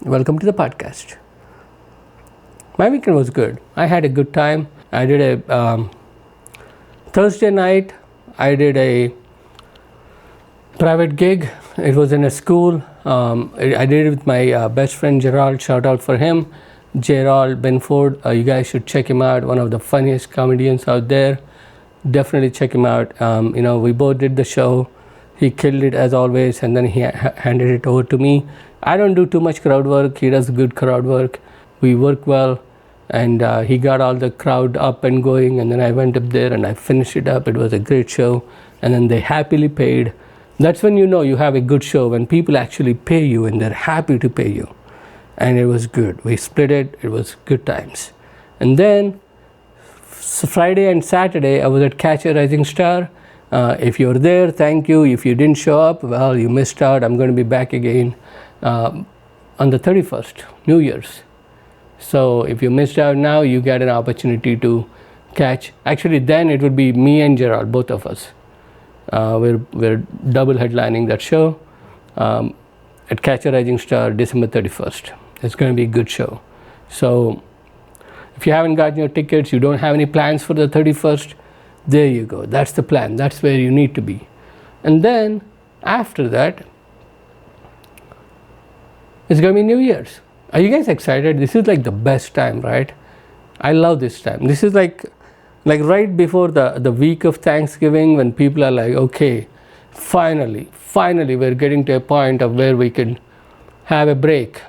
Welcome to the podcast. My weekend was good. I had a good time. I did a Thursday night. I did a private gig. It was in a school. I did it with my best friend Gerald. Shout out for him, Gerald Benford. You guys should check him out. One of the funniest comedians out there. Definitely check him out. We both did the show. He killed it as always, and then he handed it over to me. I don't do too much crowd work. He does good crowd work. We work well, and he got all the crowd up and going, and then I went up there and I finished it up. It was a great show, and then they happily paid. That's when you know you have a good show, when people actually pay you and they're happy to pay you. And it was good. We split it. It was good times. And then Friday and Saturday, I was at Catch a Rising Star. If you're there, thank you. If you didn't show up, well, you missed out. I'm going to be back again on the 31st, New Year's. So if you missed out now, you get an opportunity to catch. Actually, then it would be me and Gerald, both of us. We're double headlining that show at Catch a Rising Star, December 31st. It's going to be a good show. So if you haven't gotten your tickets, you don't have any plans for the 31st, there you go. That's the plan. That's where you need to be. And then after that, it's going to be New Year's. Are you guys excited? This is like the best time, right? I love this time. This is like right before the week of Thanksgiving, when people are like, okay, finally we're getting to a point of where we can have a break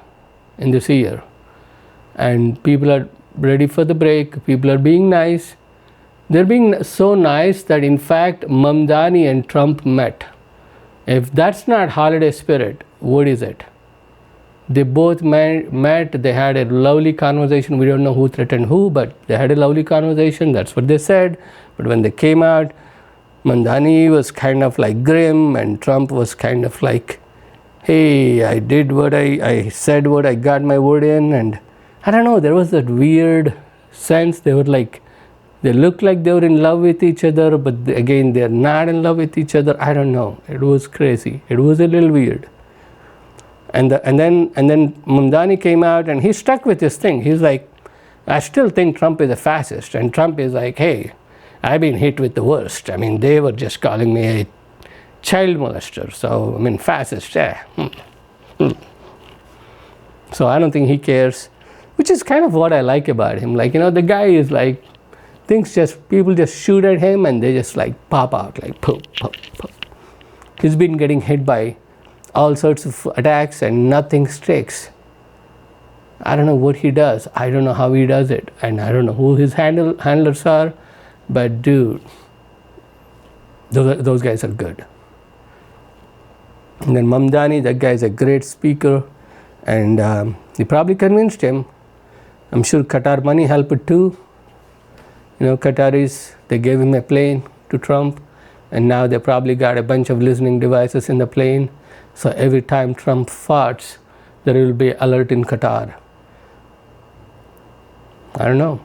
in this year. And people are ready for the break. People are being nice. They're being so nice that in fact Mamdani and Trump met. If that's not holiday spirit, what is it? They both met, they had a lovely conversation. We don't know who threatened who, but they had a lovely conversation. That's what they said. But when they came out, Mamdani was kind of like grim, and Trump was kind of like, hey, I did what I said what I got my word in. And I don't know, there was that weird sense. They looked like they were in love with each other, but again, they're not in love with each other. I don't know. It was crazy. It was a little weird. And then Mamdani came out and he stuck with his thing. He's like, I still think Trump is a fascist. And Trump is like, hey, I've been hit with the worst. I mean, they were just calling me a child molester. So, I mean, fascist, yeah. So I don't think he cares, which is kind of what I like about him. Like, the guy is like, people just shoot at him and they just like pop out, like pop, pop, pop. He's been getting hit by all sorts of attacks and nothing sticks. I don't know what he does. I don't know how he does it. And I don't know who his handlers are. But dude, those guys are good. And then Mamdani, that guy is a great speaker. And he probably convinced him. I'm sure Qatar money helped it too. Qataris, they gave him a plane to Trump. And now they probably got a bunch of listening devices in the plane. So every time Trump farts, there will be alert in Qatar. I don't know.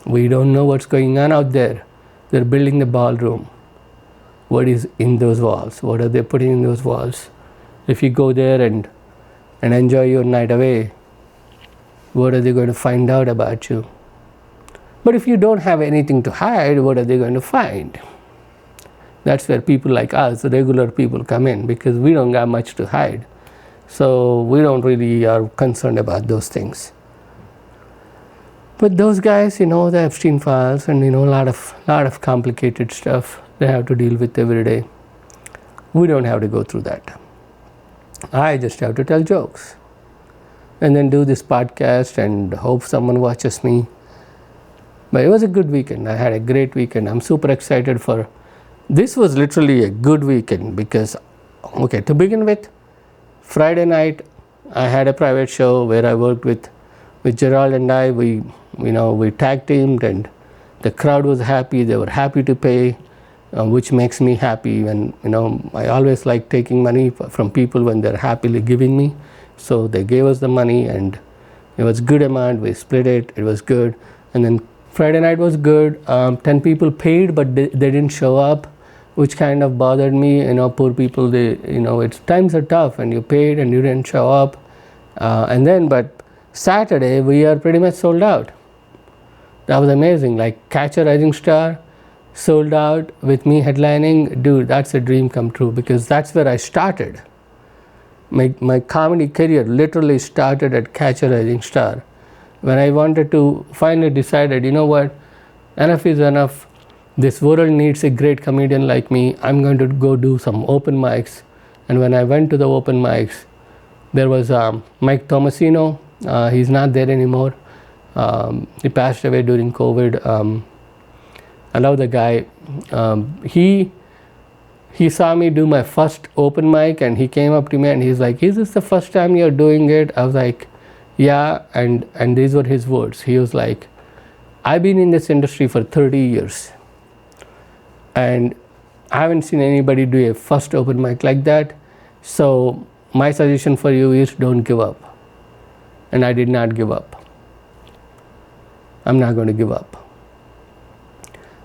We don't know what's going on out there. They're building the ballroom. What is in those walls? What are they putting in those walls? If you go there and enjoy your night away, what are they going to find out about you? But if you don't have anything to hide, what are they going to find? That's where people like us, regular people, come in, because we don't got much to hide. So we don't really are concerned about those things. But those guys, the Epstein files and a lot of complicated stuff they have to deal with every day. We don't have to go through that. I just have to tell jokes and then do this podcast and hope someone watches me. But it was a good weekend. I had a great weekend. I'm super excited for. This was literally a good weekend because, okay, to begin with, Friday night I had a private show where I worked with Gerald and I. We tag teamed and the crowd was happy. They were happy to pay, which makes me happy. And I always like taking money from people when they're happily giving me. So they gave us the money and it was good amount. We split it. It was good. And then Friday night was good. 10 people paid, but they didn't show up, which kind of bothered me. Poor people, times are tough and you paid and you didn't show up. But Saturday we are pretty much sold out. That was amazing. Like Catch a Rising Star, sold out with me headlining. Dude, that's a dream come true, because that's where I started. My comedy career literally started at Catch a Rising Star. When I wanted to, finally decided, you know what, enough is enough. This world needs a great comedian like me. I'm going to go do some open mics. And when I went to the open mics, there was Mike Tomasino. He's not there anymore. He passed away during COVID. I love the guy. He saw me do my first open mic, and he came up to me and he's like, "Is this the first time you're doing it?" I was like, "Yeah." And these were his words. He was like, "I've been in this industry for 30 years and I haven't seen anybody do a first open mic like that. So my suggestion for you is don't give up." And I did not give up. I'm not going to give up.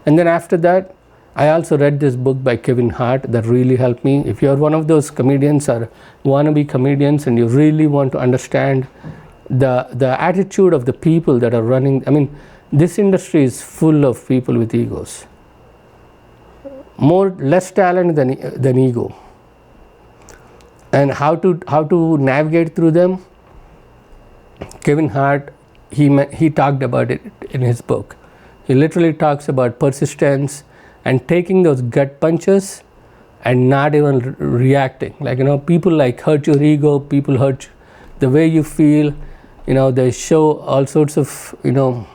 And then after that, I also read this book by Kevin Hart that really helped me. If you're one of those comedians or wannabe comedians and you really want to understand the attitude of the people that are running, I mean, this industry is full of people with egos. Less talent than ego. And how to navigate through them, Kevin Hart, he talked about it in his book. He literally talks about persistence and taking those gut punches and not even reacting. Like, people like hurt your ego, people hurt the way you feel, they show all sorts of, they'll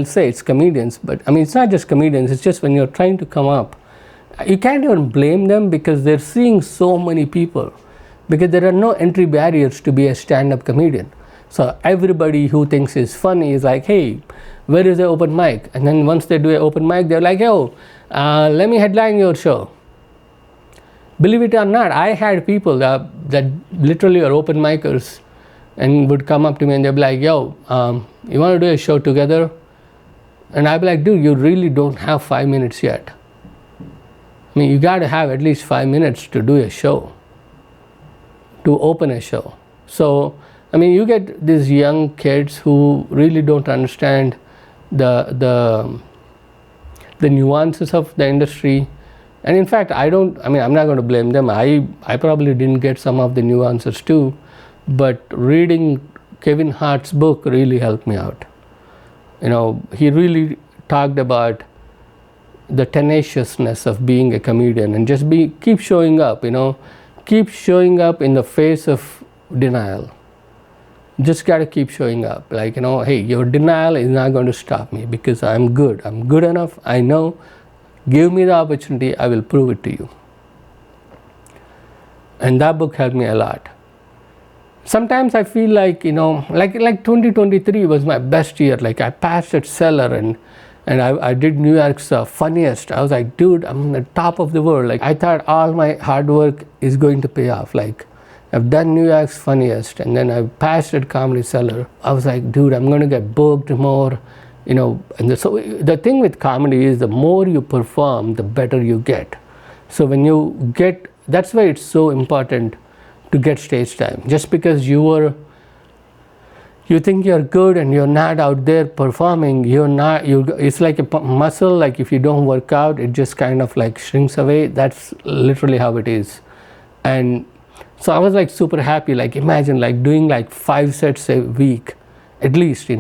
say it's comedians, but it's not just comedians, it's just when you're trying to come up, you can't even blame them because they're seeing so many people, because there are no entry barriers to be a stand-up comedian. So everybody who thinks is funny is like, "Hey, where is the open mic?" And then once they do an open mic, they're like, "Yo, let me headline your show." Believe it or not, I had people that literally are open micers and would come up to me and they'd be like, "Yo, you want to do a show together?" And I'd be like, "Dude, you really don't have 5 minutes yet. You got to have at least 5 minutes to do a show, to open a show." So, you get these young kids who really don't understand the nuances of the industry. And in fact, I'm not going to blame them. I probably didn't get some of the nuances too, but reading Kevin Hart's book really helped me out. He really talked about the tenaciousness of being a comedian and just keep showing up, keep showing up in the face of denial. Just got to keep showing up. Like, hey, your denial is not going to stop me because I'm good. I'm good enough. I know. Give me the opportunity. I will prove it to you. And that book helped me a lot. Sometimes I feel like, like 2023 was my best year. Like I passed at Cellar and I did New York's Funniest. I was like, dude, I'm on the top of the world. Like I thought all my hard work is going to pay off. Like I've done New York's Funniest and then I've passed at Comedy Cellar. I was like, dude, I'm going to get booked more, And so the thing with comedy is the more you perform, the better you get. So when you get, that's why it's so important to get stage time. Just because you think you're good and you're not out there performing, it's like a muscle. Like if you don't work out, it just kind of like shrinks away. That's literally how it is. And so I was like super happy. Like imagine like doing like 5 sets a week, at least,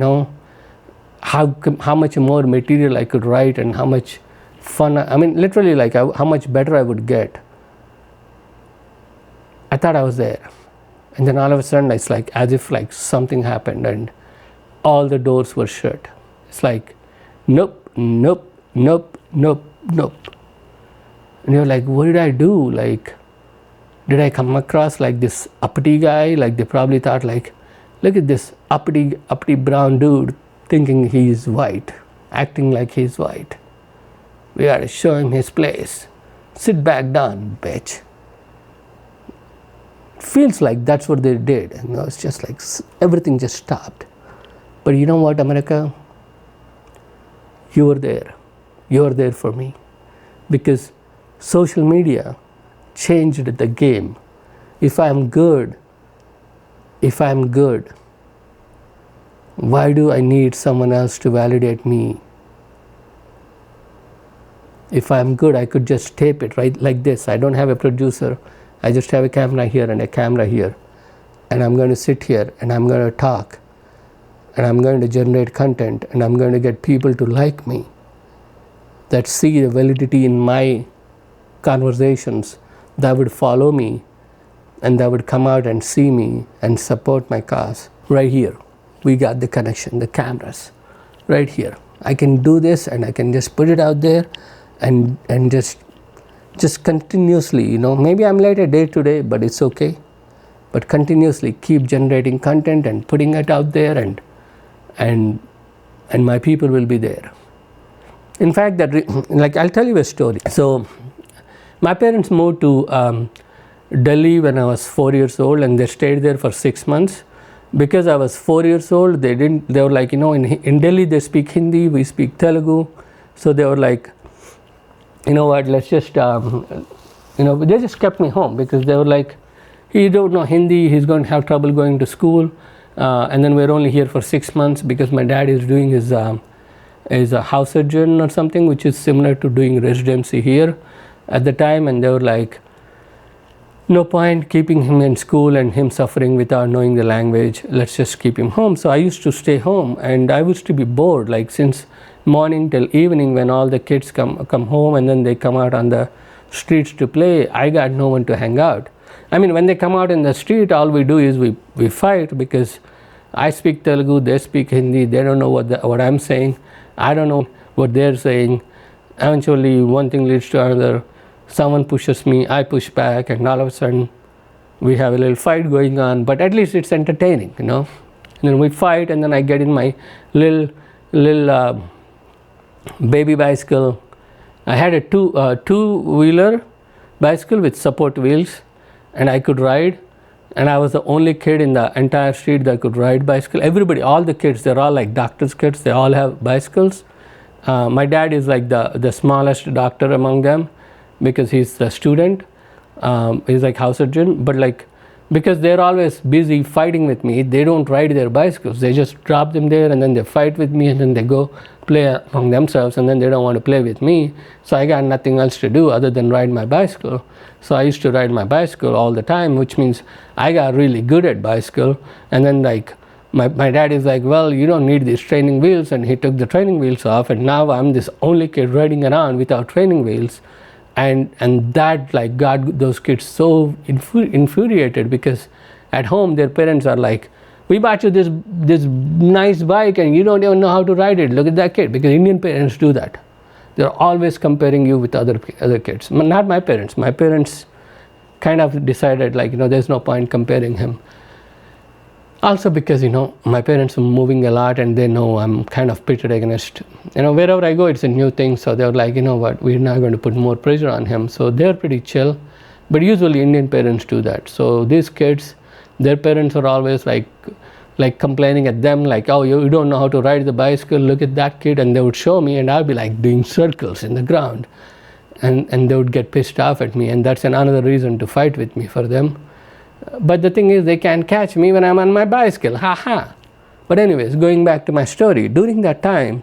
how much more material I could write and how much fun, literally like how much better I would get. I thought I was there. And then all of a sudden it's like as if like something happened and all the doors were shut. It's like, nope, nope, nope, nope, nope. And you're like, what did I do? Like, did I come across like this uppity guy? Like they probably thought like, look at this uppity brown dude thinking he's white, acting like he's white. We gotta show him his place. Sit back down, bitch. Feels like that's what they did. It's just like everything just stopped. But you know what, America? You were there. You were there for me. Because social media changed the game. If I'm good, if I'm good, why do I need someone else to validate me? If I'm good, I could just tape it right like this. I don't have a producer. I just have a camera here and a camera here. And I'm going to sit here and I'm going to talk. And I'm going to generate content. And I'm going to get people to like me, that see the validity in my conversations, that would follow me and that would come out and see me and support my cause. Right here, we got the connection, the cameras, right here. I can do this and I can just put it out there and just continuously, maybe I'm late a day today, but it's okay. But continuously keep generating content and putting it out there, and my people will be there. In fact, I'll tell you a story. So my parents moved to Delhi when I was 4 years old, and they stayed there for 6 months. Because I was 4 years old, they were like, in Delhi they speak Hindi, we speak Telugu. So they were like, you know what, let's just, they just kept me home because they were like, he don't know Hindi, he's going to have trouble going to school. And then we're only here for 6 months because my dad is doing his a house surgeon or something, which is similar to doing residency here at the time. And they were like, no point keeping him in school and him suffering without knowing the language. Let's just keep him home. So I used to stay home, and I used to be bored, like since morning till evening when all the kids come home and then they come out on the streets to play. I got no one to hang out. I mean, when they come out in the street, all we do is we fight, because I speak Telugu, they speak Hindi, they don't know what I'm saying, I don't know what they're saying. Eventually one thing leads to another. Someone pushes me, I push back, and all of a sudden we have a little fight going on, but at least it's entertaining, And then we fight, and then I get in my little baby bicycle. I had a two-wheeler bicycle with support wheels, and I could ride, and I was the only kid in the entire street that could ride bicycle. Everybody, all the kids, they're all like doctors' kids, they all have bicycles. My dad is like the smallest doctor among them, because he's the student, he's like house surgeon, but like, because they're always busy fighting with me, they don't ride their bicycles, they just drop them there and then they fight with me, and then they go play among themselves, and then they don't want to play with me. So I got nothing else to do other than ride my bicycle. So I used to ride my bicycle all the time, which means I got really good at bicycle. And then like my dad is like, well, you don't need these training wheels, and he took the training wheels off, and now I'm this only kid riding around without training wheels. And that like got those kids so infuriated, because at home their parents are like, we bought you this nice bike and you don't even know how to ride it, look at that kid. Because Indian parents do that, they're always comparing you with other kids. Not my parents. My parents kind of decided like, there's no point comparing him. Also because, my parents are moving a lot, and they know I'm kind of pitted against, wherever I go, it's a new thing. So they're like, what, we're not going to put more pressure on him. So they're pretty chill. But usually Indian parents do that. So these kids, their parents are always like complaining at them, like, oh, you don't know how to ride the bicycle, look at that kid. And they would show me, and I'd be like doing circles in the ground. And they would get pissed off at me. And that's another reason to fight with me for them. But the thing is, they can't catch me when I'm on my bicycle, haha. But anyways, going back to my story, during that time,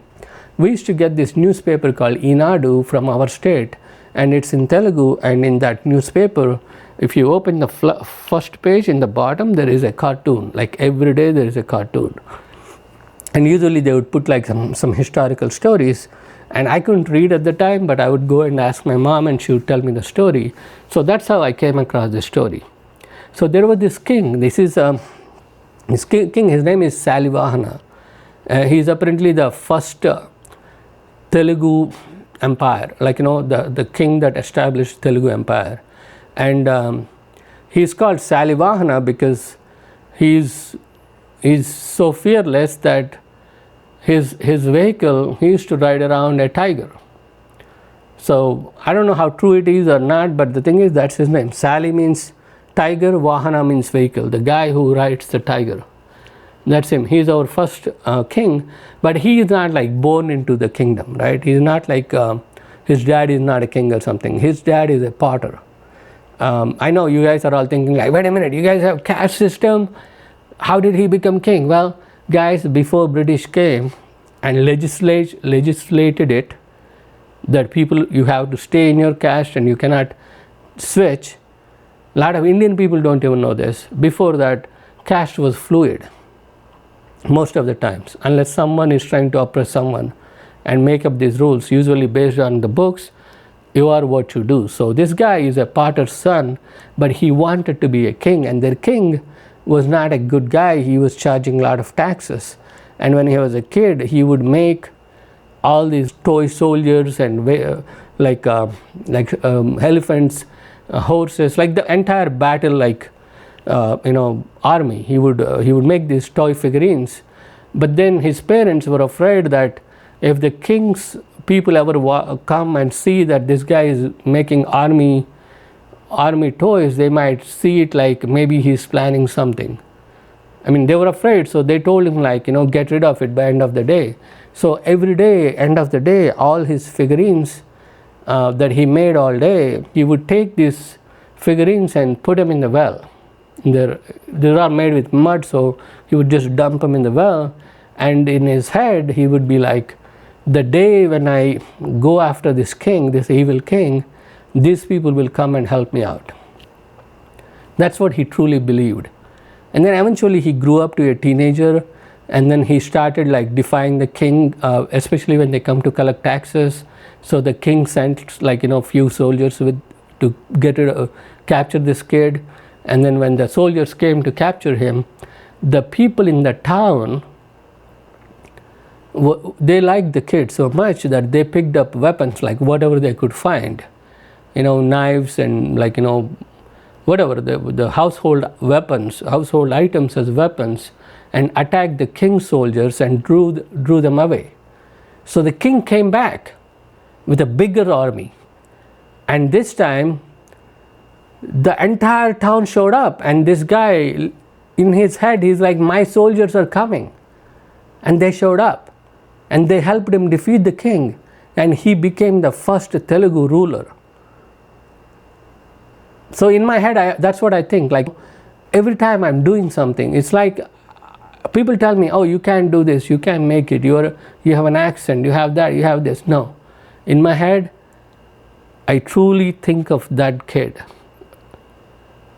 we used to get this newspaper called Inadu from our state, and it's in Telugu. And in that newspaper, if you open the first page, in the bottom there is a cartoon. Like every day there is a cartoon, and usually they would put like some historical stories. And I couldn't read at the time, but I would go and ask my mom, and she would tell me the story. So that's how I came across the story. So there was this king. This king, his name is Salivahana. He is apparently the first Telugu empire, like the king that established Telugu empire. And he is called Salivahana because he's so fearless that his vehicle, he used to ride around a tiger. So I don't know how true it is or not, but the thing is, that's his name. Sali means tiger, Vahana means vehicle, the guy who rides the tiger. That's him. He's our first king, but he is not like born into the kingdom, right? He's not like, his dad is not a king or something. His dad is a potter. I know you guys are all thinking like, wait a minute, you guys have caste system? How did he become king? Well, guys, before British came and legislated it, that people, you have to stay in your caste and you cannot switch. A lot of Indian people don't even know this. Before that, caste was fluid most of the times, unless someone is trying to oppress someone and make up these rules, usually based on the books. You are what you do. So this guy is a potter's son, but he wanted to be a king, and their king was not a good guy. He was charging a lot of taxes, and when he was a kid, he would make all these toy soldiers and elephants, horses, like the entire battle, army. He would make these toy figurines, but then his parents were afraid that if the king's people ever come and see that this guy is making army toys, they might see it like maybe he's planning something. I mean, they were afraid, so they told him, get rid of it by end of the day. So every day, end of the day, all his figurines that he made all day, he would take these figurines and put them in the well. They are made with mud, so he would just dump them in the well, and in his head he would be like, the day when I go after this king, this evil king, these people will come and help me out. That's what he truly believed. And then eventually he grew up to a teenager, and then he started defying the king, especially when they come to collect taxes. So the king sent few soldiers to capture this kid. And then when the soldiers came to capture him, the people in the town, they liked the kid so much that they picked up weapons, whatever they could find, knives and whatever, the household weapons, household items as weapons, and attacked the king's soldiers and drew them away. So the king came back with a bigger army, and this time the entire town showed up, and this guy, in his head, he's like, my soldiers are coming. And they showed up, and they helped him defeat the king, and he became the first Telugu ruler. So in my head, that's what I think. Every time I'm doing something, it's like people tell me, oh, you can't do this, you can't make it, you have an accent, you have that, you have this. No. In my head, I truly think of that kid.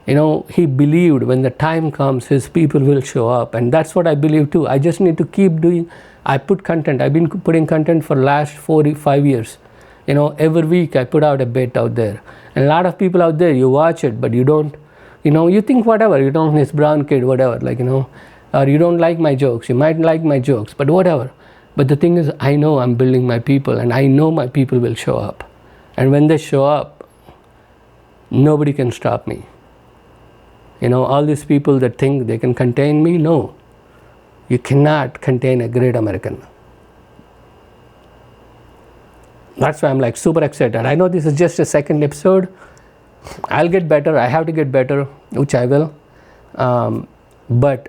He believed when the time comes, his people will show up, and that's what I believe too. I just need to keep doing. I put content. I've been putting content for last 5 years. Every week I put out a bit out there, and a lot of people out there, you watch it, but you don't, you think whatever, this brown kid, whatever, or you don't like my jokes. You might like my jokes, but whatever. But the thing is, I know I'm building my people, and I know my people will show up, and when they show up, nobody can stop me. All these people that think they can contain me, no. You cannot contain a great American. That's why I'm super excited. I know this is just a second episode. I'll get better. I have to get better, which I will. But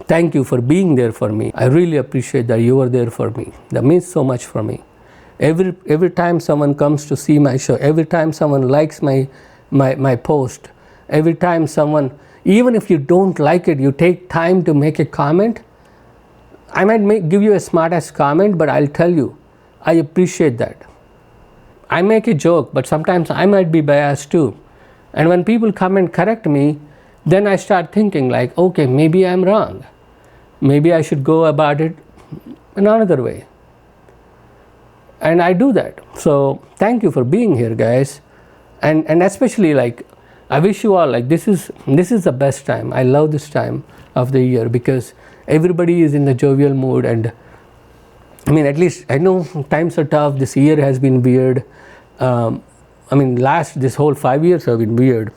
thank you for being there for me. I really appreciate that you were there for me. That means so much for me. Every time someone comes to see my show, every time someone likes my post, every time someone, even if you don't like it, you take time to make a comment. I might give you a smart-ass comment, but I'll tell you, I appreciate that. I make a joke, but sometimes I might be biased too. And when people come and correct me, then I start thinking okay, maybe I'm wrong. Maybe I should go about it in another way. And I do that. So thank you for being here, guys. And especially I wish you all, this is the best time. I love this time of the year because everybody is in the jovial mood, and at least I know times are tough. This year has been weird. This whole 5 years have been weird.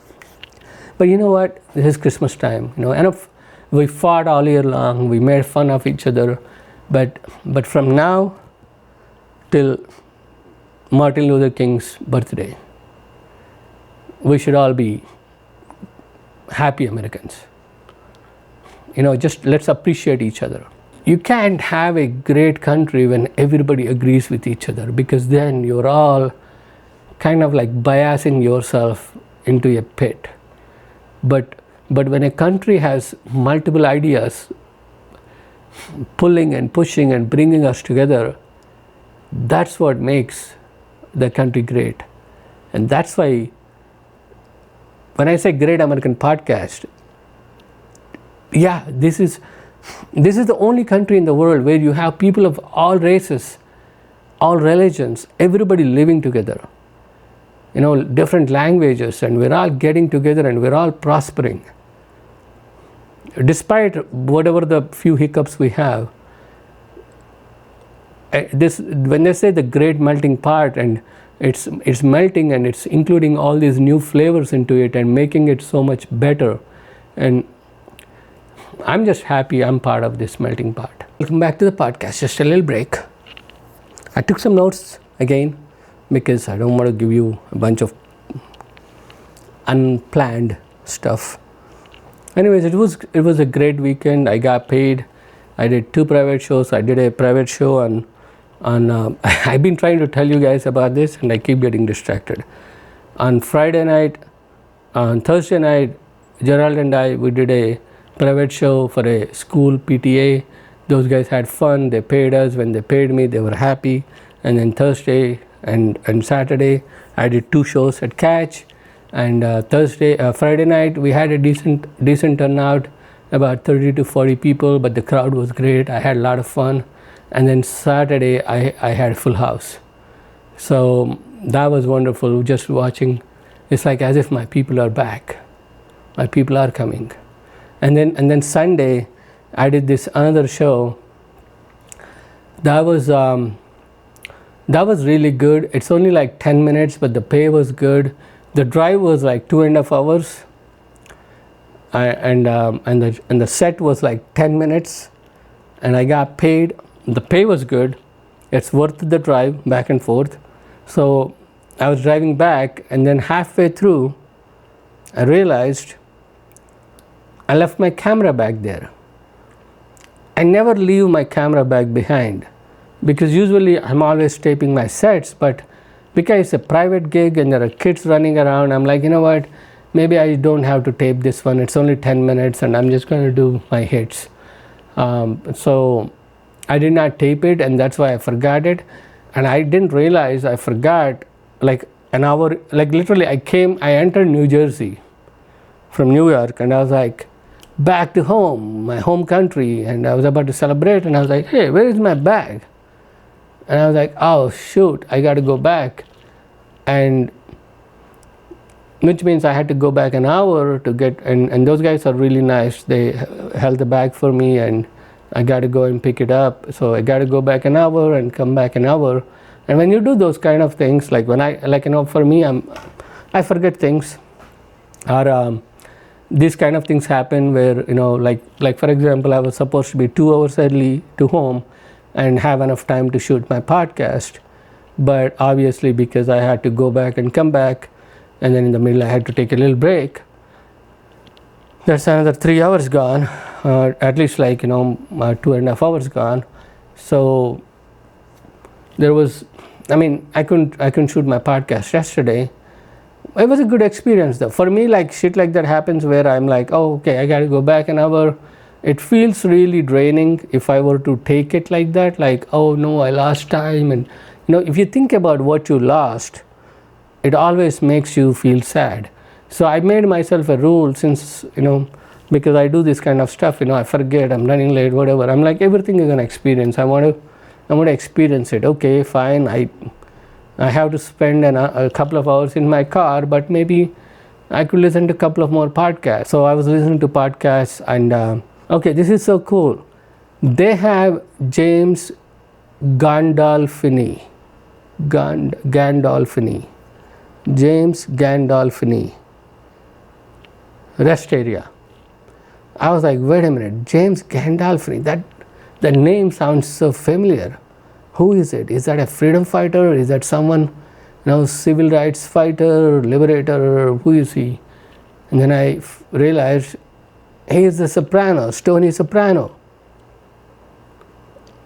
But you know what? This is Christmas time. And we fought all year long. We made fun of each other. But from now till Martin Luther King's birthday, we should all be happy Americans. Just let's appreciate each other. You can't have a great country when everybody agrees with each other, because then you're all kind of biasing yourself into a pit. But But when a country has multiple ideas pulling and pushing and bringing us together, that's what makes the country great. And that's why when I say Great American Podcast, yeah, this is the only country in the world where you have people of all races, all religions, everybody living together, different languages, and we're all getting together and we're all prospering. Despite whatever the few hiccups we have, when they say the great melting pot, and it's melting and it's including all these new flavors into it and making it so much better, and I'm just happy I'm part of this melting pot. Welcome back to the podcast. Just a little break. I took some notes again because I don't want to give you a bunch of unplanned stuff. Anyways, it was a great weekend. I got paid. I did 2 private shows. I did a private show on I've been trying to tell you guys about this and I keep getting distracted. On Friday night, on Thursday night, Gerald and we did a private show for a school PTA. Those guys had fun. They paid us. When they paid me, they were happy. And then Thursday and Saturday, I did 2 shows at Catch. And Friday night, we had a decent turnout, about 30 to 40 people, but the crowd was great. I had a lot of fun. And then Saturday, I had a full house. So that was wonderful, just watching. It's like as if my people are back. My people are coming. And then Sunday, I did this another show. That was really good. It's only like 10 minutes, but the pay was good. The drive was like 2.5 hours, and the set was like 10 minutes, and I got paid. The pay was good. It's worth the drive back and forth. So I was driving back, and then halfway through, I realized I left my camera bag there. I never leave my camera bag behind because usually I'm always taping my sets, but because it's a private gig and there are kids running around, I'm like, you know what, maybe I don't have to tape this one. It's only 10 minutes and I'm just going to do my hits. So I did not tape it, and that's why I forgot it. And I didn't realize I forgot like an hour, like literally I entered New Jersey from New York, and I was like, back to home, my home country, and I was about to celebrate, and I was like, hey, where is my bag? And I was like, oh shoot, I got to go back, and which means I had to go back an hour to get, and those guys are really nice. They held the bag for me, and I got to go and pick it up. So I got to go back an hour and come back an hour. And when you do those kind of things, like when for me, I forget things, or these kind of things happen where, like for example, I was supposed to be 2 hours early to home and have enough time to shoot my podcast. But obviously, because I had to go back and come back, and then in the middle I had to take a little break, that's another 3 hours gone, at least 2.5 hours gone. So there was, I couldn't shoot my podcast yesterday. It was a good experience though. For me, like shit like that happens where I'm like, oh, okay, I got to go back an hour. It feels really draining if I were to take it like that, like, oh no, I lost time. And if you think about what you lost, it always makes you feel sad. So I made myself a rule, since, because I do this kind of stuff, I forget, I'm running late, whatever. I'm like, everything is an experience. I want to experience it. Okay, fine. I have to spend a couple of hours in my car, but maybe I could listen to a couple of more podcasts. So I was listening to podcasts, and okay, this is so cool. They have James Gandolfini. James Gandolfini. Rest area. I was like, wait a minute, James Gandolfini, that name sounds so familiar. Who is it? Is that a freedom fighter? Is that someone, civil rights fighter, liberator? Who is he? And then I realized he is the Soprano, Tony Soprano.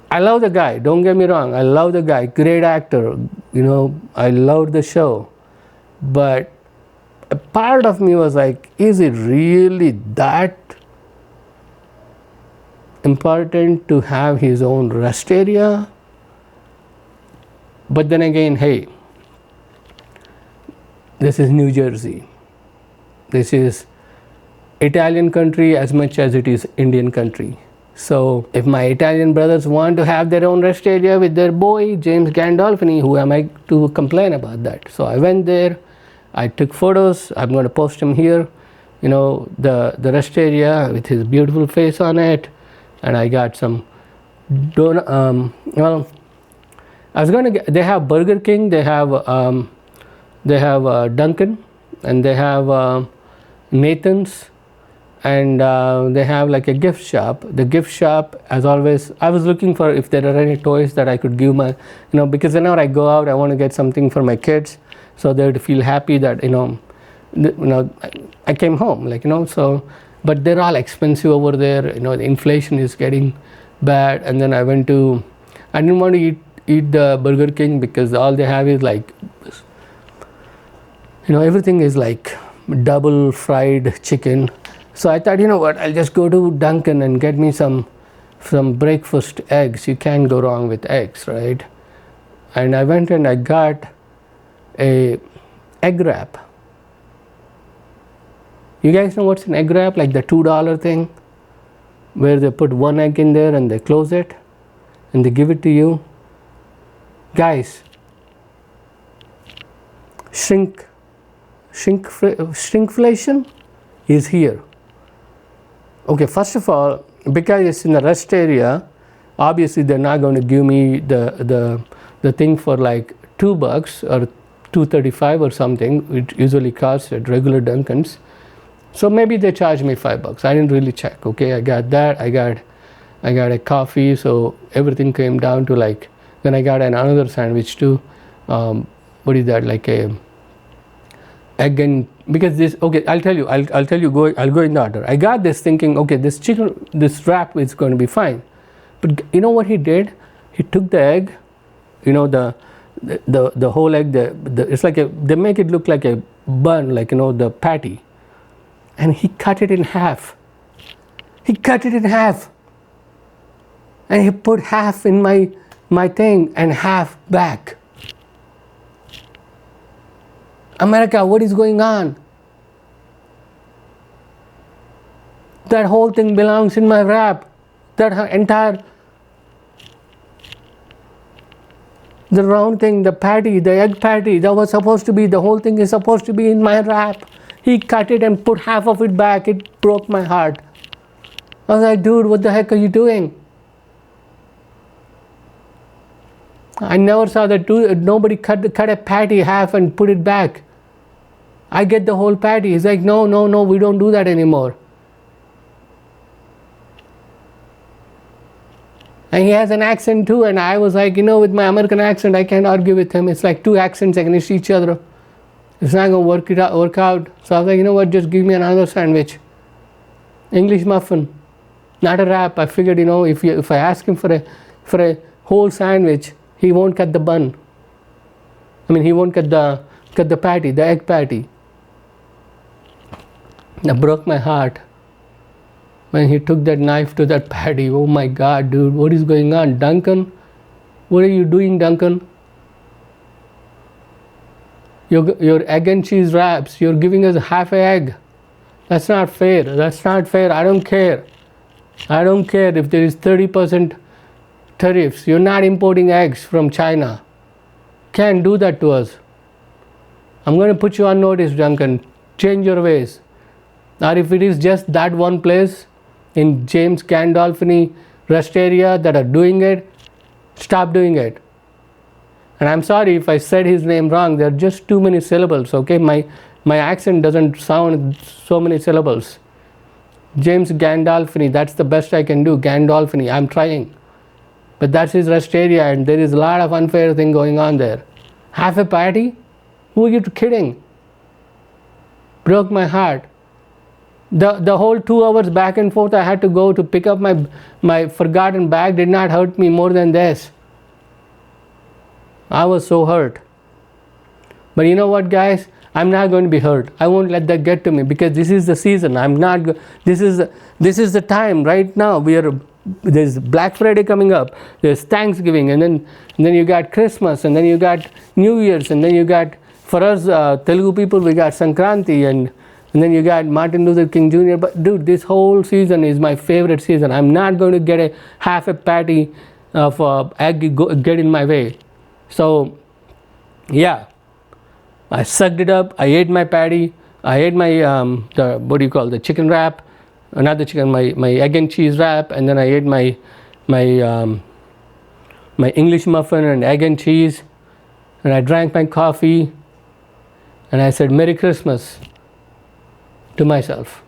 I love the guy, don't get me wrong, I love the guy, great actor, I loved the show. But a part of me was like, is it really that important to have his own rest area? But then again, hey, this is New Jersey. This is Italian country as much as it is Indian country. So if my Italian brothers want to have their own rest area with their boy James Gandolfini, who am I to complain about that? So I went there, I took photos, I'm going to post them here, you know, the rest area with his beautiful face on it, and I got some well, I was going to get, they have Burger King, they have Dunkin', and they have Nathan's, and they have like a gift shop. The gift shop, as always, I was looking for if there are any toys that I could give my, you know, because whenever I go out, I want to get something for my kids, so they would feel happy that, you know, I came home, like, you know. So, but they're all expensive over there. You know, the inflation is getting bad. And then I didn't want to eat the Burger King because all they have is like, you know, everything is like double fried chicken. So I thought, you know what, I'll just go to Dunkin' and get me some breakfast eggs. You can't go wrong with eggs, right? And I went and I got a egg wrap. You guys know what's an egg wrap? Like the $2 thing where they put one egg in there and they close it and they give it to you. Guys, shrinkflation is here. Okay, first of all, because it's in the rest area, obviously they're not going to give me the thing for like $2 or $2.35 or something, which usually costs at regular Dunkin's. So maybe they charge me $5. I didn't really check. Okay, I got that. I got a coffee. So everything came down to like. Then I got another sandwich too. What is that? Like a egg and, because this, okay, I'll tell you. I'll go in the order. I got this thinking, okay, this wrap is going to be fine. But you know what he did? He took the egg, you know, the whole egg. It's like they make it look like a bun, like, you know, the patty. And he cut it in half. He cut it in half. And he put half in my thing and half back. America, what is going on? That whole thing belongs in my wrap. That entire, the round thing, the patty, the egg patty, that was supposed to be, the whole thing is supposed to be in my wrap. He cut it and put half of it back. It broke my heart. I was like, dude, what the heck are you doing? I never saw that. Nobody cut a patty half and put it back. I get the whole patty. He's like, no, we don't do that anymore. And he has an accent too, and I was like, you know, with my American accent, I can't argue with him. It's like two accents against each other. It's not going to work out. So I was like, you know what, just give me another sandwich. English muffin, not a wrap. I figured, you know, if I ask him for a whole sandwich, he won't cut the bun. I mean, he won't cut the patty, the egg patty. That broke my heart when he took that knife to that patty. Oh my God, dude, what is going on? Duncan, what are you doing, Duncan? Your egg and cheese wraps, you're giving us half an egg. That's not fair. That's not fair. I don't care. I don't care if there is 30% tariffs. You're not importing eggs from China. Can't do that to us. I'm going to put you on notice, Duncan. Change your ways. Or if it is just that one place in James Gandolfini rest area that are doing it, stop doing it. And I'm sorry if I said his name wrong. There are just too many syllables, okay? My accent doesn't sound so many syllables. James Gandolfini, that's the best I can do. Gandolfini, I'm trying. But that's his rest area, and there is a lot of unfair thing going on there. Half a patty? Who are you kidding? Broke my heart. The whole 2 hours back and forth I had to go to pick up my forgotten bag did not hurt me more than this. I was so hurt. But you know what, guys? I'm not going to be hurt. I won't let that get to me, because this is the season. This is the time right now. There's Black Friday coming up. There's Thanksgiving, and then you got Christmas, and then you got New Year's, and then you got, for us Telugu people, we got Sankranti, and then you got Martin Luther King Jr. But dude, this whole season is my favorite season. I'm not going to get half a patty of egg get in my way. So yeah, I sucked it up. I ate my patty. I ate my the chicken wrap, not the chicken, my egg and cheese wrap, and then I ate my English muffin and egg and cheese, and I drank my coffee, and I said Merry Christmas to myself.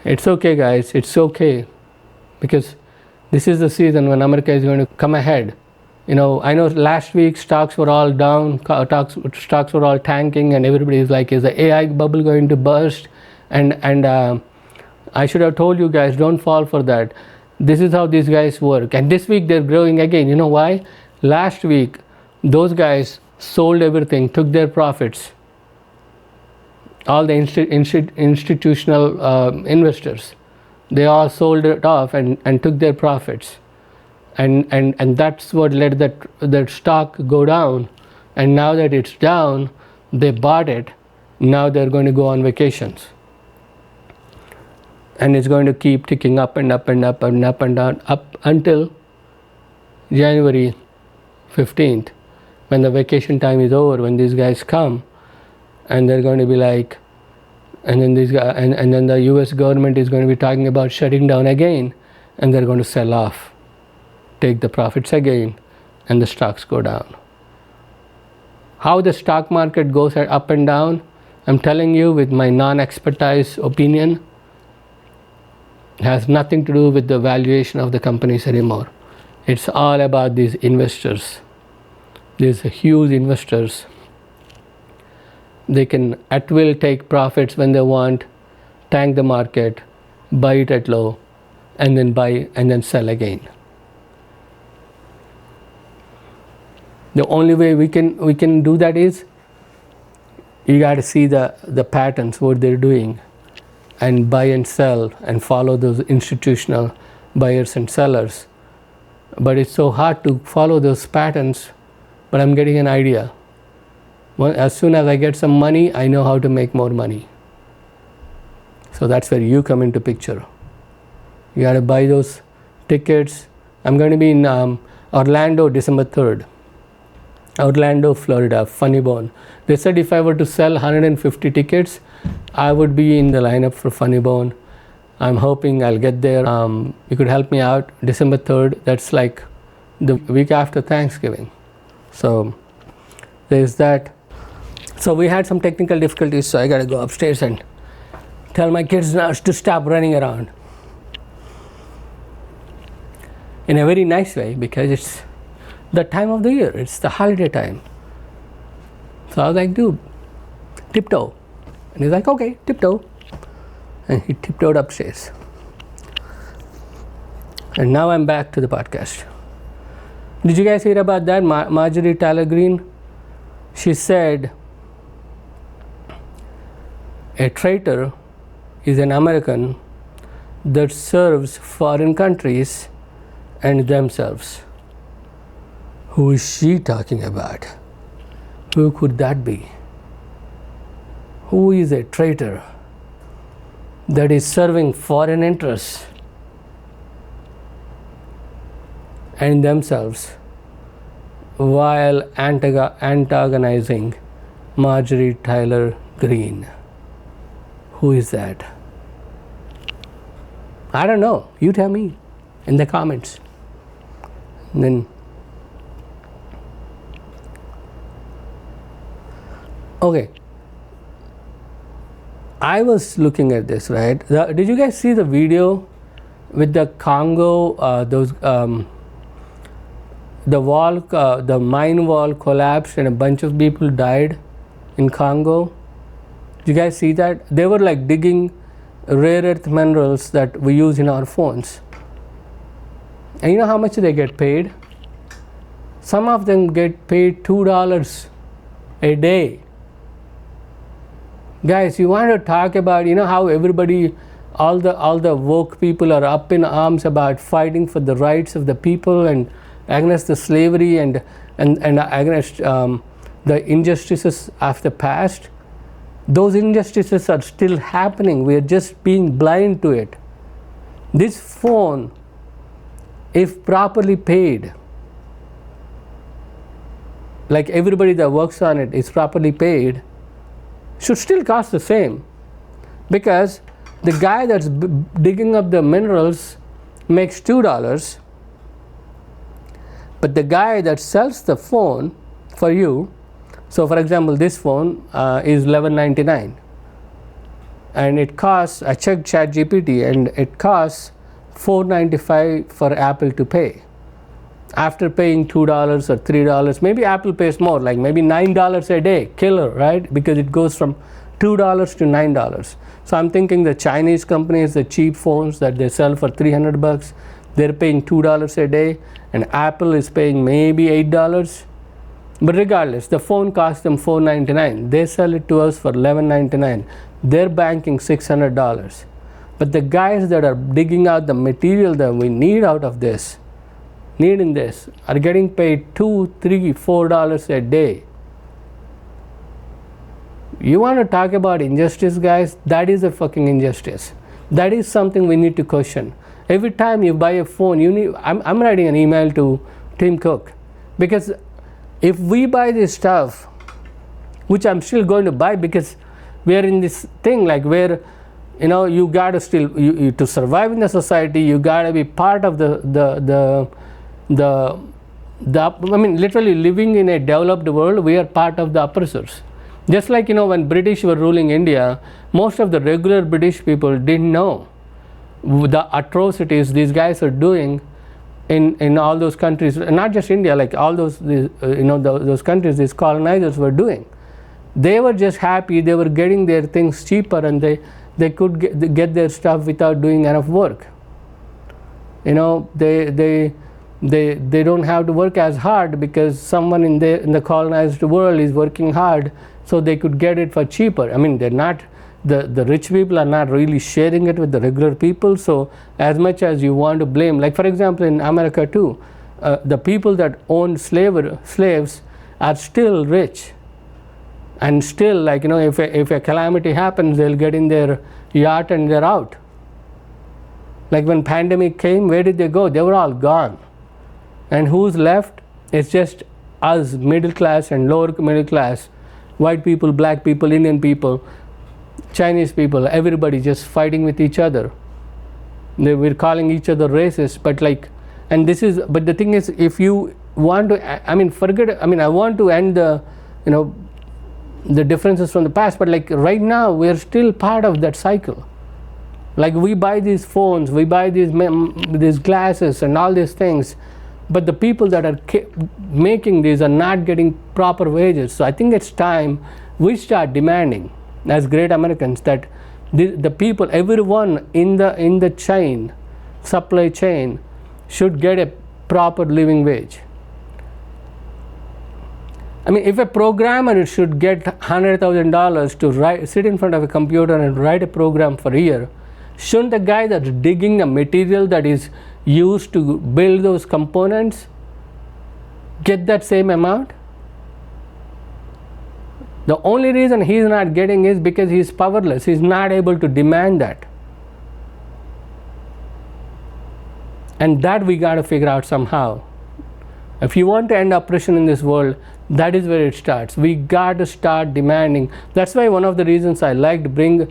It's okay, guys. It's okay, because this is the season when America is going to come ahead. I know last week stocks were all down, stocks were all tanking, and everybody is like, is the AI bubble going to burst? And I should have told you guys, don't fall for that. This is how these guys work. And this week they're growing again. You know why? Last week, those guys sold everything, took their profits. All the institutional investors, they all sold it off and took their profits. And that's what let that stock go down. And now that it's down, they bought it. Now they're going to go on vacations. And it's going to keep ticking up and up and up and up and down, up until January 15th, when the vacation time is over, when these guys come, and they're going to be like, and then and then the US government is going to be talking about shutting down again, and they're going to sell off, take the profits again, and the stocks go down. How the stock market goes up and down, I'm telling you with my non-expertise opinion, has nothing to do with the valuation of the companies anymore. It's all about these investors, these huge investors. They can at will take profits when they want, tank the market, buy it at low, and then buy and then sell again. The only way we can do that is, you got to see the patterns, what they're doing, and buy and sell and follow those institutional buyers and sellers. But it's so hard to follow those patterns, but I'm getting an idea. Well, as soon as I get some money, I know how to make more money. So that's where you come into picture. You got to buy those tickets. I'm going to be in Orlando December 3rd. Orlando, Florida, Funny Bone. They said if I were to sell 150 tickets, I would be in the lineup for Funny Bone. I'm hoping I'll get there. You could help me out. December 3rd, that's like the week after Thanksgiving. So there's that. So we had some technical difficulties, so I got to go upstairs and tell my kids now to stop running around. In a very nice way, because it's the time of the year, it's the holiday time. So I was like, dude, tiptoe. And he's like, okay, tiptoe. And he tiptoed upstairs. And now I'm back to the podcast. Did you guys hear about that? Marjorie Taylor Greene? She said, a traitor is an American that serves foreign countries and themselves. Who is she talking about? Who could that be? Who is a traitor that is serving foreign interests and themselves while antagonizing Marjorie Taylor Greene? Who is that? I don't know. You tell me in the comments. And then, okay. I was looking at this, right? Did you guys see the video with the Congo? The mine wall collapsed and a bunch of people died in Congo. Did you guys see that? They were like digging rare earth minerals that we use in our phones. And you know how much they get paid? Some of them get paid $2 a day. Guys, you want to talk about, how everybody, all the woke people are up in arms about fighting for the rights of the people and against the slavery and against the injustices of the past. Those injustices are still happening. We are just being blind to it. This phone, if properly paid, like everybody that works on it is properly paid, should still cost the same, because the guy that's digging up the minerals makes $2, but the guy that sells the phone for you, so for example this phone is $11.99 and it costs, I checked ChatGPT, and it costs $4.95 for Apple to pay. After paying $2 or $3, maybe Apple pays more, like maybe $9 a day, killer, right? Because it goes from $2 to $9. So I'm thinking the Chinese companies, the cheap phones that they sell for $300, they're paying $2 a day, and Apple is paying maybe $8. But regardless, the phone costs them $4.99. They sell it to us for $11.99. They're banking $600. But the guys that are digging out the material that we need out of this, needing this, are getting paid $2, $3, $4 a day. You want to talk about injustice, guys? That is a fucking injustice. That is something we need to question. Every time you buy a phone, you need. I'm writing an email to Tim Cook, because if we buy this stuff, which I'm still going to buy, because we are in this thing like where, you gotta still you to survive in the society, you gotta be part of the I mean, literally living in a developed world, we are part of the oppressors. Just like, when British were ruling India, most of the regular British people didn't know the atrocities these guys are doing in all those countries, not just India, like all those countries these colonizers were doing. They were just happy, they were getting their things cheaper, and they could get their stuff without doing enough work. They don't have to work as hard because someone in the colonized world is working hard, so they could get it for cheaper. I mean, they're not, the rich people are not really sharing it with the regular people. So as much as you want to blame, like for example in America too, the people that owned slaves are still rich, and still, like, if a calamity happens, they'll get in their yacht and they're out. Like when pandemic came, where did they go? They were all gone. And who's left? It's just us, middle class and lower middle class, white people, black people, Indian people, Chinese people, everybody just fighting with each other. We're calling each other racist, but but the thing is, if you want to, I want to end the differences from the past, but like right now, we're still part of that cycle. Like we buy these phones, we buy these glasses and all these things, but the people that are making these are not getting proper wages. So I think it's time we start demanding, as great Americans, that the people, everyone in the chain, supply chain, should get a proper living wage. I mean, if a programmer should get $100,000 to sit in front of a computer and write a program for a year, shouldn't the guy that's digging the material that is used to build those components get that same amount? The only reason he's not getting is because he's powerless. He's not able to demand that. And that we got to figure out somehow. If you want to end oppression in this world, that is where it starts. We got to start demanding. That's why one of the reasons I liked Made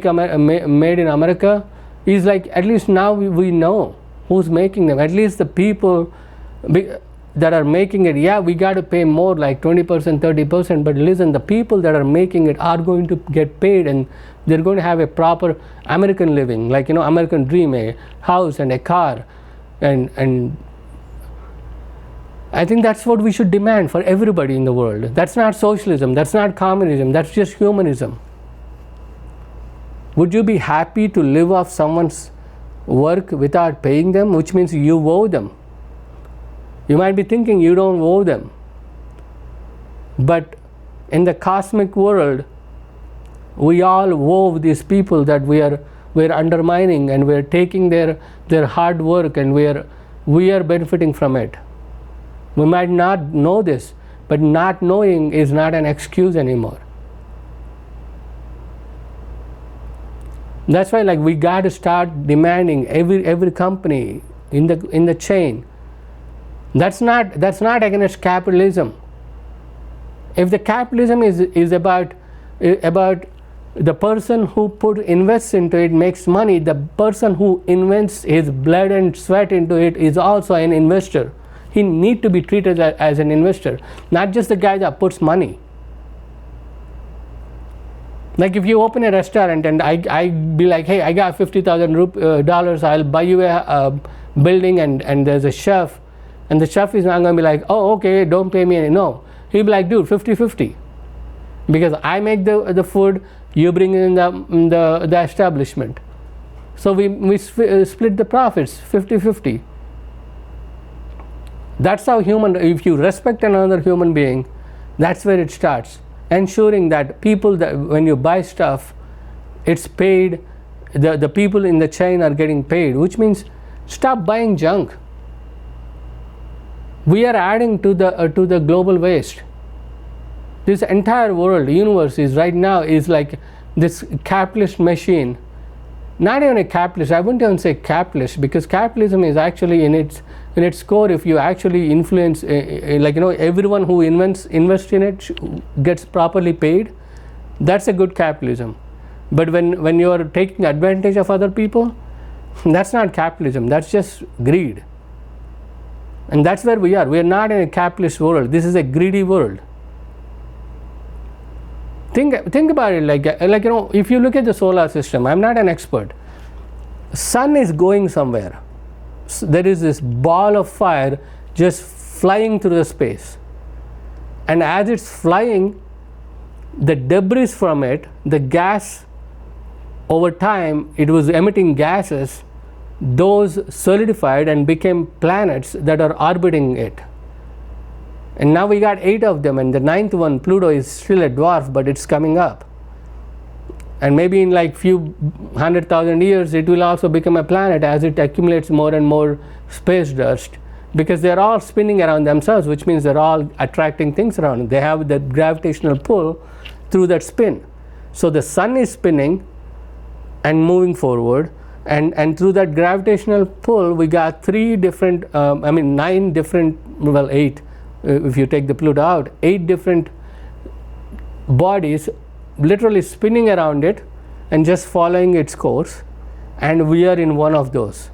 in America is like, at least now we know who's making them. At least the people that are making it, yeah, we got to pay more, like 20%, 30%, but listen, the people that are making it are going to get paid, and they're going to have a proper American living, like, American dream, a house and a car, and I think that's what we should demand for everybody in the world. That's not socialism, that's not communism, that's just humanism. Would you be happy to live off someone's work without paying them, which means you owe them? You might be thinking you don't owe them. But in the cosmic world, we all owe these people that we're undermining, and we're taking their hard work, and we are benefiting from it. We might not know this, but not knowing is not an excuse anymore. That's why, like, we got to start demanding every company in the chain. That's not against capitalism. If the capitalism is about the person who invests into it makes money, the person who invests his blood and sweat into it is also an investor. He need to be treated as an investor, not just the guy that puts money. Like if you open a restaurant and I be like, hey, I got $50,000, I'll buy you a building, and there's a chef, and the chef is not going to be like, oh, okay, don't pay me any. No, he'll be like, dude, 50-50, because I make the food, you bring in the establishment, so we split the profits 50-50. That's how if you respect another human being, that's where it starts. Ensuring that people, that when you buy stuff, it's paid, the people in the chain are getting paid, which means stop buying junk. We are adding to the global waste. This entire world, universe is right now is like this capitalist machine. Not even a capitalist, I wouldn't even say capitalist, because capitalism is actually in its core, if you actually influence, everyone who invests in it gets properly paid, that's a good capitalism. But when you are taking advantage of other people, that's not capitalism, that's just greed. And that's where we are. We are not in a capitalist world, this is a greedy world. Think about it, if you look at the solar system, I'm not an expert. Sun is going somewhere. So there is this ball of fire just flying through the space. And as it's flying, the debris from it, the gas, over time, it was emitting gases, those solidified and became planets that are orbiting it. And now we got 8 of them, and the 9th one, Pluto, is still a dwarf, but it's coming up. And maybe in like few 100,000 years, it will also become a planet as it accumulates more and more space dust, because they're all spinning around themselves, which means they're all attracting things around. They have that gravitational pull through that spin. So the sun is spinning and moving forward, and through that gravitational pull, we got 9 different, 8, if you take the Pluto out, 8 different bodies literally spinning around it and just following its course, and we are in one of those.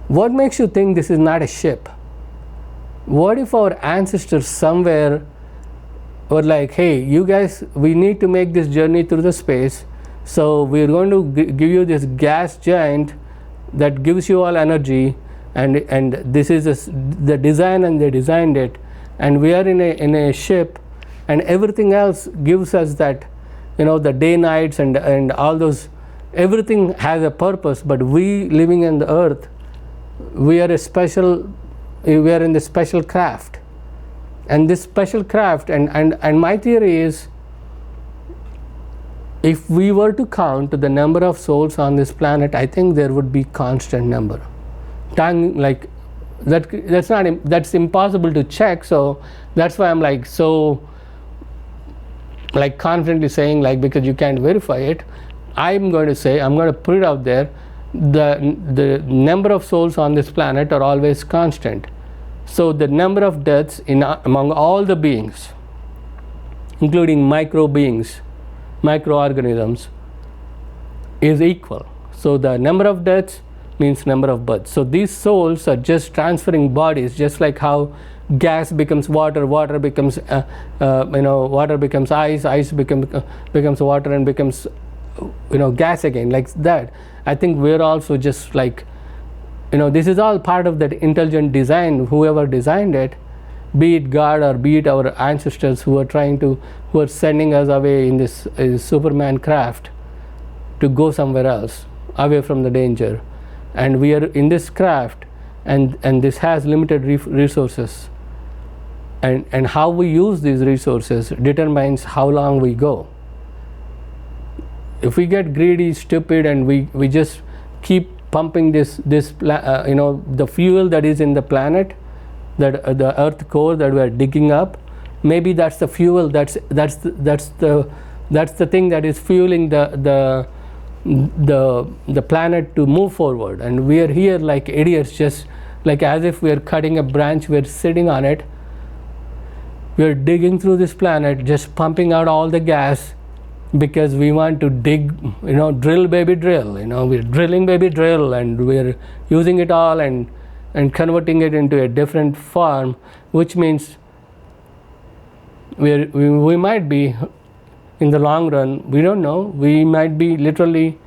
What makes you think this is not a ship? What if our ancestors somewhere were like, hey, you guys, we need to make this journey through the space, so we're going to give you this gas giant that gives you all energy, and this is the design, and they designed it, and we are in a ship, and everything else gives us that, the day nights and all those, everything has a purpose, but we living in the earth, we are in the special craft. And this special craft, and my theory is, if we were to count the number of souls on this planet, I think there would be constant number. That's impossible to check, so that's why I'm confidently saying, because you can't verify it, I'm going to put it out there, the number of souls on this planet are always constant. So the number of deaths among all the beings, including microorganisms, is equal. So the number of deaths means number of births. So these souls are just transferring bodies, just like how gas becomes water, water becomes water becomes ice becomes water and becomes gas again, like that. I think we're also just this is all part of that intelligent design, whoever designed it, be it God or be it our ancestors who are sending us away in this Superman craft to go somewhere else, away from the danger. And we are in this craft, and this has limited resources, and how we use these resources determines how long we go. If we get greedy, stupid, and we just keep pumping the fuel that is in the planet, that the earth core that we are digging up, maybe that's the fuel, that's the thing that is fueling the planet to move forward. And we are here like idiots, just like as if we are cutting a branch, we are sitting on it, we are digging through this planet, just pumping out all the gas because we want to dig, drill baby drill, we're drilling baby drill, and we're using it all and converting it into a different form, which means we might be, in the long run, we don't know, we might be literally,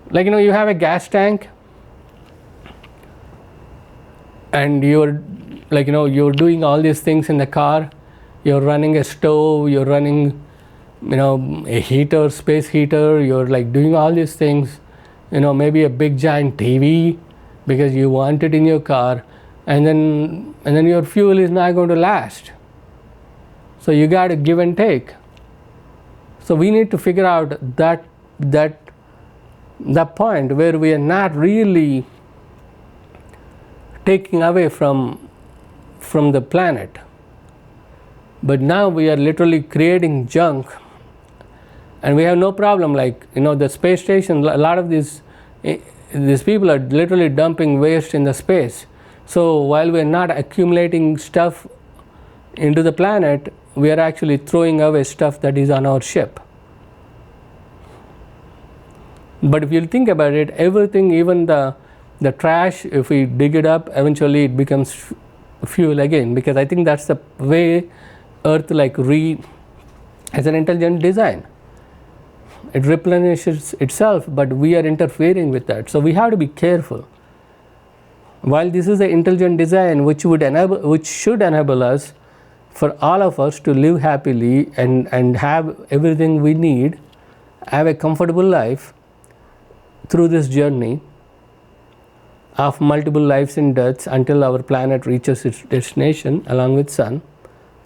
like, you have a gas tank and you're like, you're doing all these things in the car, you're running a stove, you're running a heater, space heater, you're like doing all these things, maybe a big giant TV because you want it in your car, and then your fuel is not going to last. So you got to give and take. So we need to figure out that point where we are not really taking away from the planet, but now we are literally creating junk. And we have no problem, like, the space station, a lot of these people are literally dumping waste in the space. So while we are not accumulating stuff into the planet, we are actually throwing away stuff that is on our ship. But if you think about it, everything, even the trash, if we dig it up, eventually it becomes fuel again, because I think that's the way Earth has an intelligent design. It replenishes itself, but we are interfering with that. So we have to be careful. While this is an intelligent design which should enable us, for all of us to live happily and have everything we need, have a comfortable life through this journey of multiple lives and deaths until our planet reaches its destination along with sun,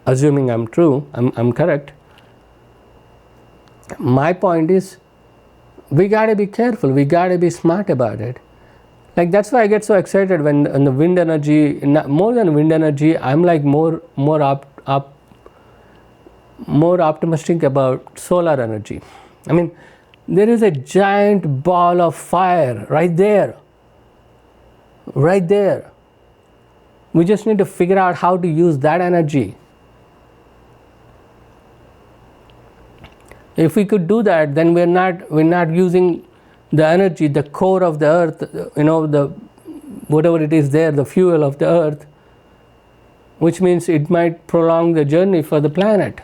assuming I'm correct. My point is, we got to be careful, we got to be smart about it. Like, that's why I get so excited when the wind energy, more than wind energy, I'm like more optimistic about solar energy. I mean, there is a giant ball of fire right there. We just need to figure out how to use that energy. If we could do that, then we're not using the energy, the core of the earth, the whatever it is there, the fuel of the earth, which means it might prolong the journey for the planet.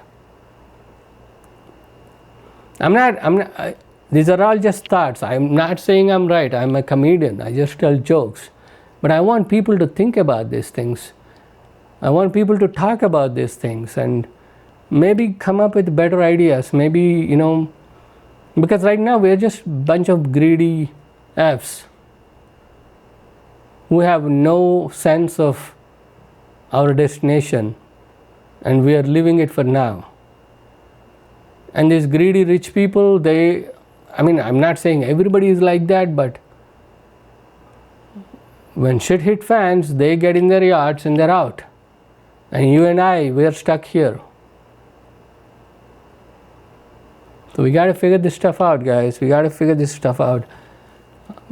These are all just thoughts. I'm not saying I'm right. I'm a comedian. I just tell jokes. But I want people to think about these things. I want people to talk about these things and maybe come up with better ideas. Maybe, because right now we're just a bunch of greedy Fs who have no sense of our destination, and we are living it for now. And these greedy rich people, I'm not saying everybody is like that, but when shit hit fans, they get in their yachts and they're out. And you and I, we're stuck here. So we got to figure this stuff out, guys. We got to figure this stuff out.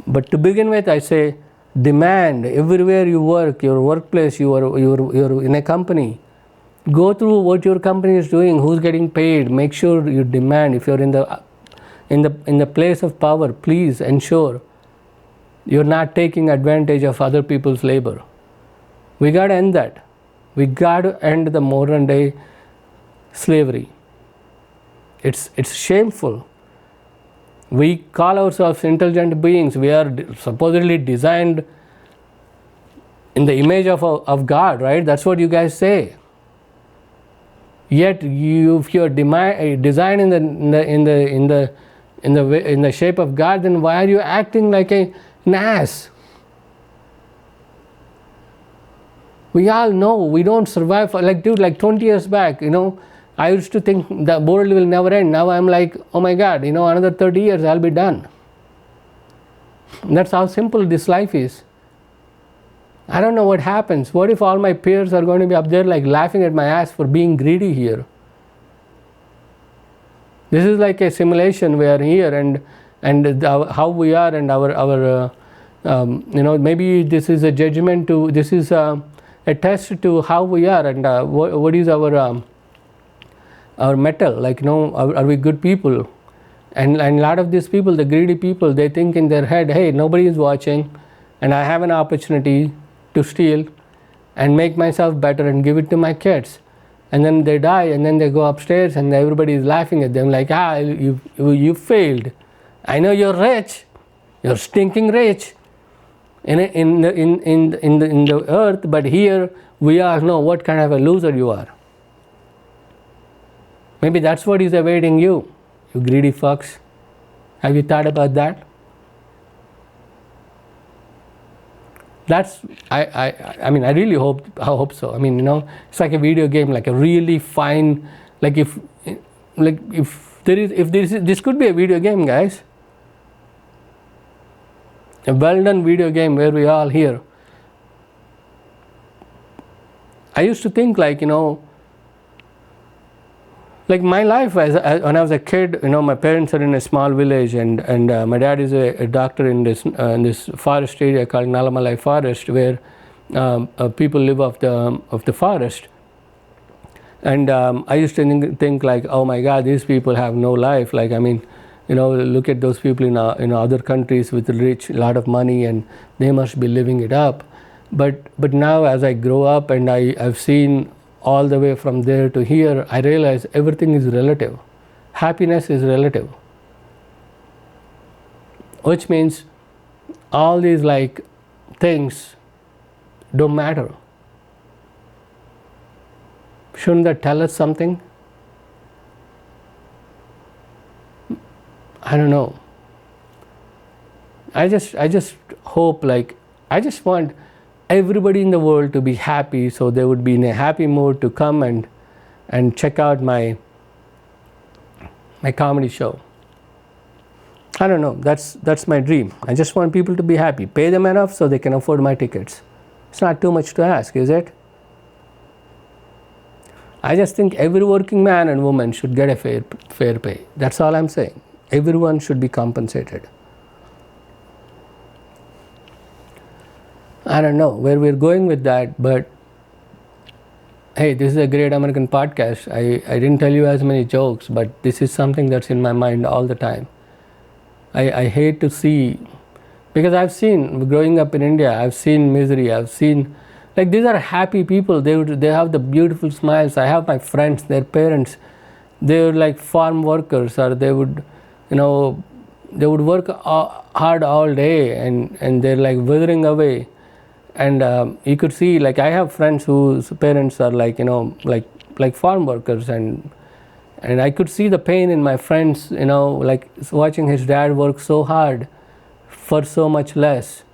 But to begin with, I say, demand everywhere you work, your workplace, you're in a company. Go through what your company is doing, who's getting paid. Make sure you demand. If you're in the place of power, please ensure you're not taking advantage of other people's labor. We got to end that. We got to end the modern day slavery. It's shameful. We call ourselves intelligent beings. We are supposedly designed in the image of God, right? That's what you guys say. Yet if you're designed in the shape of God, then why are you acting like an ass? We all know we don't survive for, like, dude, like 20 years back, I used to think the world will never end. Now I'm like, oh my God, another 30 years I'll be done. And that's how simple this life is. I don't know what happens. What if all my peers are going to be up there like laughing at my ass for being greedy here? This is like a simulation. We are here, and how we are, and our maybe this is a judgment to, this is a test to how we are, and what is our metal, like, are we good people? And a lot of these people, the greedy people, they think in their head, hey, nobody is watching, and I have an opportunity to steal and make myself better and give it to my kids. And then they die, and then they go upstairs, and everybody is laughing at them like, you failed. I know you're rich, you're stinking rich in the earth, but here we all know what kind of a loser you are. Maybe that's what is awaiting you, you greedy fucks. Have you thought about that? That's, I mean, I really hope so. I mean, it's like a video game, like a really fine, like if this could be a video game, guys. A well done video game where we all here. I used to think like, like my life when I was a kid, my parents are in a small village, and my dad is a doctor in this forest area called Nalamalai Forest, where people live off the forest. And I used to think like, oh my God, these people have no life. Like, I mean, look at those people in other countries with rich, lot of money, and they must be living it up. But now as I grow up and I've seen all the way from there to here, I realize everything is relative. Happiness is relative. Which means all these like things don't matter. Shouldn't that tell us something? I don't know. I just hope, like, I just want everybody in the world to be happy, so they would be in a happy mood to come and check out my comedy show. I don't know, that's my dream. I just want people to be happy. Pay them enough so they can afford my tickets. It's not too much to ask, is it? I just think every working man and woman should get a fair pay. That's all I'm saying. Everyone should be compensated. I don't know where we're going with that, but hey, this is a Great American Podcast. I didn't tell you as many jokes, but this is something that's in my mind all the time. I hate to see, because I've seen, growing up in India, I've seen misery, I've seen, like, these are happy people. They have the beautiful smiles. I have my friends, their parents, they're like farm workers, or they would work hard all day, and they're like withering away. And you could see, like, I have friends whose parents are like, like farm workers, and I could see the pain in my friends, like watching his dad work so hard for so much less.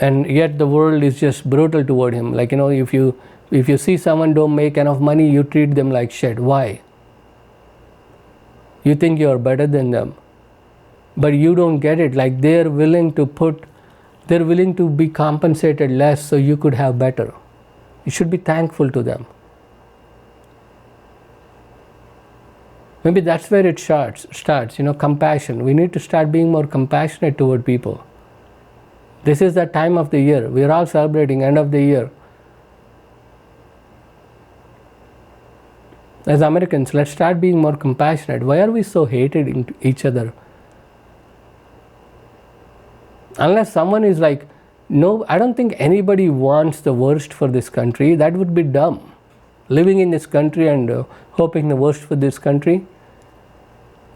And yet the world is just brutal toward him. Like, if you see someone don't make enough money, you treat them like shit. Why? You think you're better than them, but you don't get it. Like, they're willing to be compensated less so you could have better. You should be thankful to them. Maybe that's where it starts, compassion. We need to start being more compassionate toward people. This is the time of the year. We're all celebrating end of the year. As Americans, let's start being more compassionate. Why are we so hated in each other? Unless someone is like, no, I don't think anybody wants the worst for this country. That would be dumb. Living in this country and hoping the worst for this country.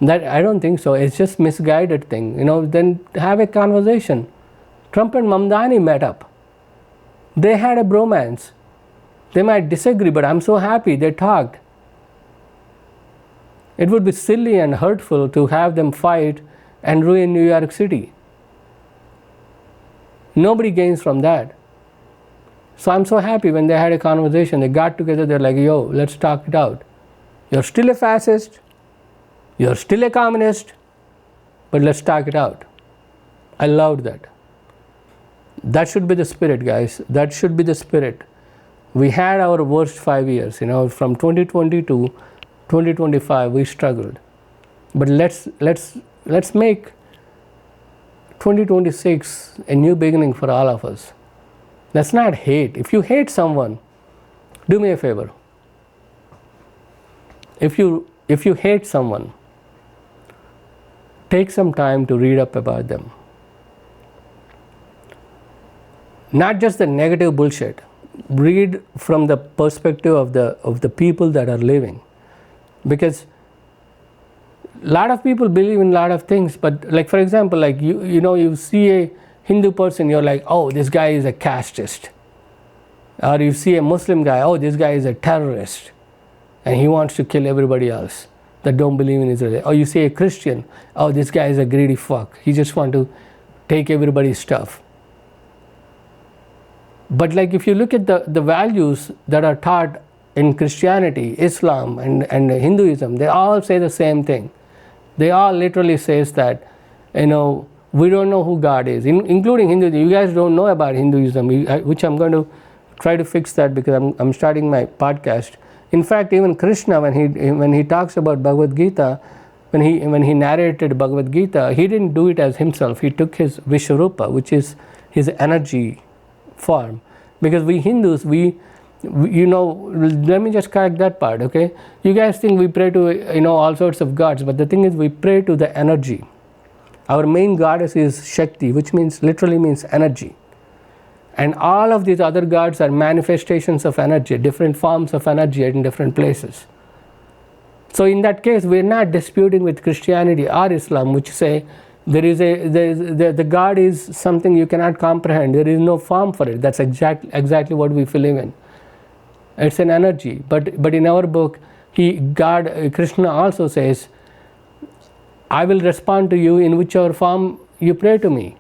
That, I don't think so. It's just misguided thing. Then have a conversation. Trump and Mamdani met up. They had a bromance. They might disagree, but I'm so happy they talked. It would be silly and hurtful to have them fight and ruin New York City. Nobody gains from that. So I'm so happy when they had a conversation, they got together, they're like, yo, let's talk it out. You're still a fascist, you're still a communist, but let's talk it out. I loved that. That should be the spirit, guys. That should be the spirit. We had our worst 5 years, from 2020 to 2025 we struggled. But let's make 2026 a new beginning for all of us. Let's not hate. If you hate someone, do me a favor. If you hate someone, take some time to read up about them. Not just the negative bullshit. Read from the perspective of the people that are living. Because a lot of people believe in a lot of things, but like for example, like you see a Hindu person, you're like, oh, this guy is a casteist. Or you see a Muslim guy, oh, this guy is a terrorist and he wants to kill everybody else that don't believe in Israel. Or you see a Christian, oh, this guy is a greedy fuck. He just wants to take everybody's stuff. But like if you look at the values that are taught in Christianity, Islam and Hinduism, they all say the same thing. They all literally says that, we don't know who God is, including Hinduism. You guys don't know about Hinduism, which I'm going to try to fix that because I'm starting my podcast. In fact, even Krishna, when he talks about Bhagavad Gita, when he narrated Bhagavad Gita, he didn't do it as himself. He took his Vishwarupa, which is his energy form. Because we Hindus, let me just correct that part, okay? You guys think we pray to, all sorts of gods, but the thing is we pray to the energy. Our main goddess is Shakti, which literally means energy. And all of these other gods are manifestations of energy, different forms of energy in different places. So in that case, we're not disputing with Christianity or Islam, which say the God is something you cannot comprehend. There is no form for it. That's exactly what we believe in. It's an energy. But in our book, Krishna also says, I will respond to you in whichever form you pray to me.